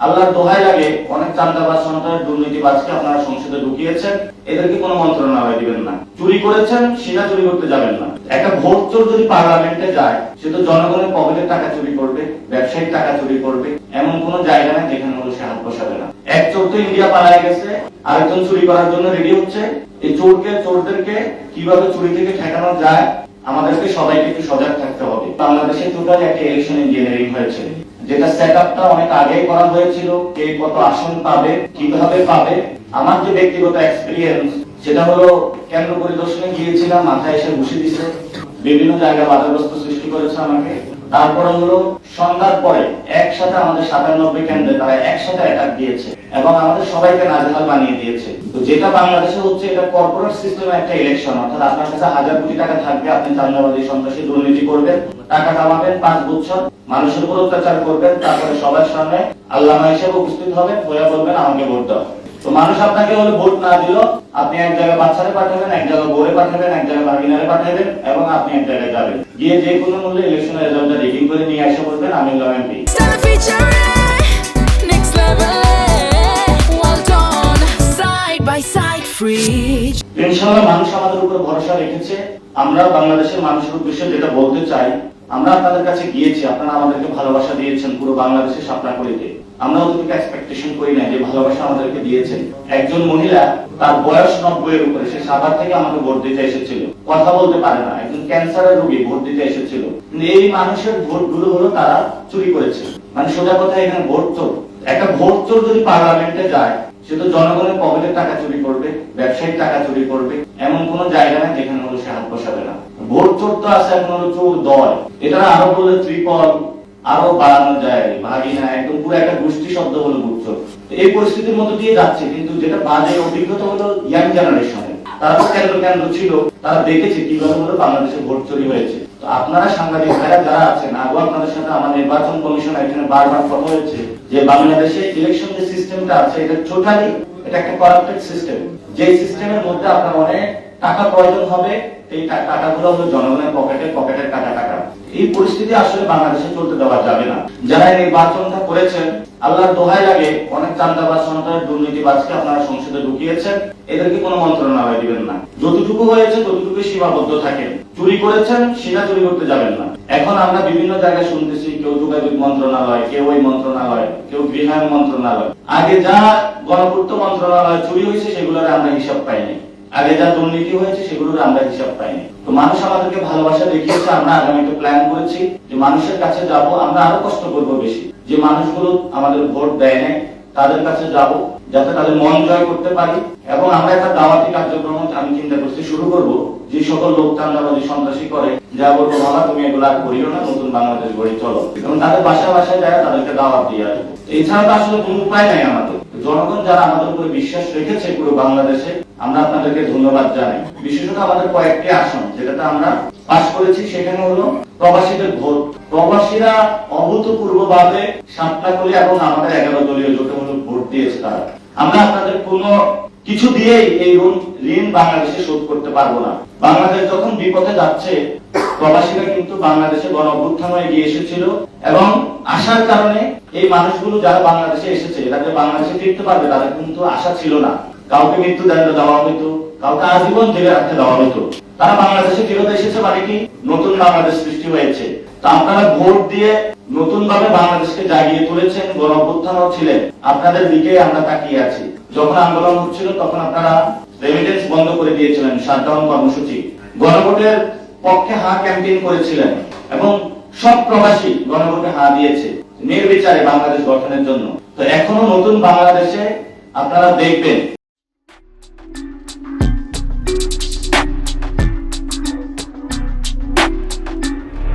আল্লাহর দোহাই লাগে, অনেক চাঁদাবাজ সন্ত্রাস দুর্নীতিবাজকে আপনারা সংসদে ঢুকিয়েছেন, এদেরকে কোনো মন্ত্রণালয় দিবেন না। চুরি করেছেন, সেটা চুরি করতে যাবেন না। একটা ভোট চোর যদি পার্লামেন্টে যায়, সে তো জনগণের পকেটের টাকা চুরি করবে, ব্যবসায়িক টাকা চুরি করবে, এমন কোন জায়গা নেই যেখানে হলো সে হাত বসাবে না। এক চোর তো ইন্ডিয়া পালায় গেছে, আরেকজন চুরি করার জন্য রেডি হচ্ছে। এই চোরদেরকে কিভাবে চুরি থেকে ঠেকানো যায়, আমাদেরকে সবাইকে একটু সজাগ থাকতে হবে। বাংলাদেশে টোটাল একটা ইলেকশন ইঞ্জিনিয়ারিং হয়েছে, যেটা সেটআপটা অনেক আগেই করা হয়েছিল। কে কত আসন পাবে, কিভাবে পাবে। আমার যে ব্যক্তিগত এক্সপেরিয়েন্স, সেটা হলো কেন্দ্র পরিদর্শনে গিয়েছিলাম, মাথায় এসে বসে দিছে, বিভিন্ন জায়গায় বাধাগ্রস্ত সৃষ্টি করেছে আমাকে। তারপরে হলো সন্ধ্যার পরে একসাথে আমাদের 97 কেন্দ্রে তারা একসাথে অ্যাটাক দিয়েছে এবং আমাদের সবাইকে নাজেহাল বানিয়ে দিয়েছে। তো যেটা বাংলাদেশে হচ্ছে, এটা কর্পোরেট সিস্টেমে একটা ইলেকশন, অর্থাৎ আপনার কাছে 1000 কোটি টাকা থাকবে, আপনি চাঁদাবাজি সন্ত্রাসী দুর্নীতি করবেন, টাকা কামাবেন 5 বছর, মানুষের উপর অত্যাচার করবেন, তারপরে সবার সামনে আল্লামা হিসেবে উপস্থিত হবেন, হয়ে বলবেন আমাকে ভোট দাও। তো মানুষ আপনাকে হলে ভোট না দিল, আপনি এক জায়গায় বাচ্চারে পাঠাবেন, এক জায়গায় বউরে পাঠাবেন, এক জায়গায় ভাগিনারে পাঠাবেন, এবং আপনি এক জায়গায় যাবেন, গিয়ে যে কোনো মূল্যে ইলেকশনের রেজাল্টটা রিডিং করে নিয়ে এসে বলবেন আমি হলাম এমপি। ইনশাআল্লাহ মানুষ আমাদের উপর ভরসা রেখেছে। আমরা বাংলাদেশের মানুষের উদ্দেশ্যে যেটা বলতে চাই, আমরা আপনাদের কাছে গিয়েছি, আপনারা আমাদেরকে ভালোবাসা দিয়েছেন পুরো বাংলাদেশের শাপলাকলিতে। আমরা ওদেরকে এক্সপেকটেশন করি না যে ভালোবাসা আমাদেরকে দিয়েছেন। একজন মহিলা, তার বয়স 90 এর উপরে, সে সাভার থেকে আমাকে ভোট দিতে এসেছিল, কথা বলতে পারে না, একজন ক্যান্সারের রোগী ভোট দিতে এসেছিল। কিন্তু এই মানুষের ভোটগুলো হলো তারা চুরি করেছে। মানে সোজা কথা, এখানে ভোট চোর। একটা ভোট চোর যদি পার্লামেন্টে যায়, সে তো জনগণের পকেটের টাকা চুরি করবে, ব্যবসায়িক টাকা চুরি করবে, এমন কোন জায়গা নেই যেখানে হলো সে হাত বসাবে না। ভোট চোর তো আছে, এখন হলো চোর দল। এটা আরো বলে ত্রিপল আরো বাড়ানো যায়, ভাগিনা, একদম পুরো একটা গোষ্ঠী শব্দ হলো ভোট চোর। এই পরিস্থিতির মধ্যে দিয়ে যাচ্ছে, কিন্তু যেটা বাজে অভিজ্ঞতা হলো ইয়াং জেনারেশনের। তারা তো কেন্দ্র ছিল, তারা দেখেছে কিভাবে হলো বাংলাদেশে ভোট চুরি হয়েছে। তো আপনারা সাংবাদিক ভাইরা যারা আছেন, আগেও আপনাদের সাথে আমার নির্বাচন কমিশন এখানে বারবার কথা হয়েছে যে বাংলাদেশে ইলেকশন যে সিস্টেমটা আছে, এটা টোটালি এটা একটা করাপ্টেড সিস্টেম। যে সিস্টেমের মধ্যে আপনার অনেক টাকা প্রয়োজন হবে, এই টাকাগুলো হলো জনগণের পকেটের টাকা। এই পরিস্থিতি আসলে বাংলাদেশে চলতে দেওয়া যাবে না। যারা এই নির্বাচনটা করেছেন, আল্লাহর দোহাই লাগে, অনেক চাঁদাবাজ সন্ত্রাস দুর্নীতিবাজকে আপনারা সংসদে ঢুকিয়েছেন, এদেরকে কোনো মন্ত্রণালয় দিবেন না। যতটুকু হয়েছে ততটুকু সীমাবদ্ধ থাকেন। চুরি করেছেন, সেটা চুরি করতে যাবেন না। এখন আমরা বিভিন্ন জায়গায় শুনতেছি, কেউ যোগাযোগ মন্ত্রণালয়, কেউ ওই মন্ত্রণালয়, কেউ গৃহায়ণ মন্ত্রণালয়। আগে যা গণপূর্ত মন্ত্রণালয় চুরি হয়েছে, সেগুলোর আমরা হিসাব পাইনি। আগে যা দুর্নীতি হয়েছে, সেগুলোর আমরা হিসাব পাইনি। তো মানুষ আমাদেরকে ভালোবাসা দেখিয়েছে। আমরা আগামীতে প্ল্যান করেছি যে মানুষের কাছে যাব, আমরা আরো কষ্ট করবো বেশি। যে মানুষগুলো আমাদের ভোট দেয় নাই, তাদের কাছে যাব, যাতে তাদের মন জয় করতে পারি। এবং আমরা একটা দাওয়াতি কার্যক্রম আমি চিন্তা করছি শুরু করব। যে সকল লোক চাঁদাবাজি সন্ত্রাসী করে, যা বলবো বাবা তুমি এগুলো আর করিও না, নতুন বাংলাদেশ গড়ে চলো, এবং তাদের বাসায় যায় তাদেরকে দাওয়াত দিয়ে আসবো। এছাড়া তো আসলে কোনো উপায় নাই আমাদের। জনগণ যারা আমাদের উপরে বিশ্বাস রেখেছে পুরো বাংলাদেশে, আমরা আপনাদেরকে ধন্যবাদ জানাই। বিশেষত আমাদের কয়েকটি আসন যেটাতে আমরা পাশ করেছি, সেখানে হলো প্রবাসীদের ভোট। প্রবাসীরা অভূতপূর্বভাবে সাতটাকলি এবং আমাদের 11 দলীয় জোটে হলো ভোট দিয়েছে তারা। আমরা আপনাদের কোনো কিছু দিয়েই এই ঋণ বাংলাদেশে শোধ করতে পারবো না। বাংলাদেশ যখন বিপথে যাচ্ছে, প্রবাসীরা কিন্তু বাংলাদেশে গণ অভ্যুত্থানে এগিয়ে এসেছিল, এবং আসার কারণে এই মানুষগুলো যারা বাংলাদেশে এসেছে, এরা যে বাংলাদেশে ফিরতে পারবে তাদের কিন্তু আশা ছিল না। কাউকে মৃত্যুদণ্ড দেওয়া হতো, কাউকে আজীবন জেলে রাখতে দেওয়া হতো। তারা বাংলাদেশে ফেরত এসেছে, মানে কি নতুন বাংলাদেশ সৃষ্টি হয়েছে। তা আপনারা ভোট দিয়ে নতুন ভাবে বাংলাদেশকে জাগিয়ে তুলেছেন, গণ অভ্যুত্থানও ছিলেন, আপনাদের দিকে আমরা তাকিয়ে আছি। যখন আন্দোলন হচ্ছিল, তখন আপনারা রেমিটেন্স বন্ধ করে দিয়েছিলেন, শাটডাউন কর্মসূচি, গণভোটের পক্ষে হা ক্যাম্পেইন করেছিলেন, এবং সব প্রবাসী গণভোটে হা দিয়েছে নির্বিচারে বাংলাদেশ গঠনের জন্য। তো এখনো নতুন বাংলাদেশে আপনারা দেখবেন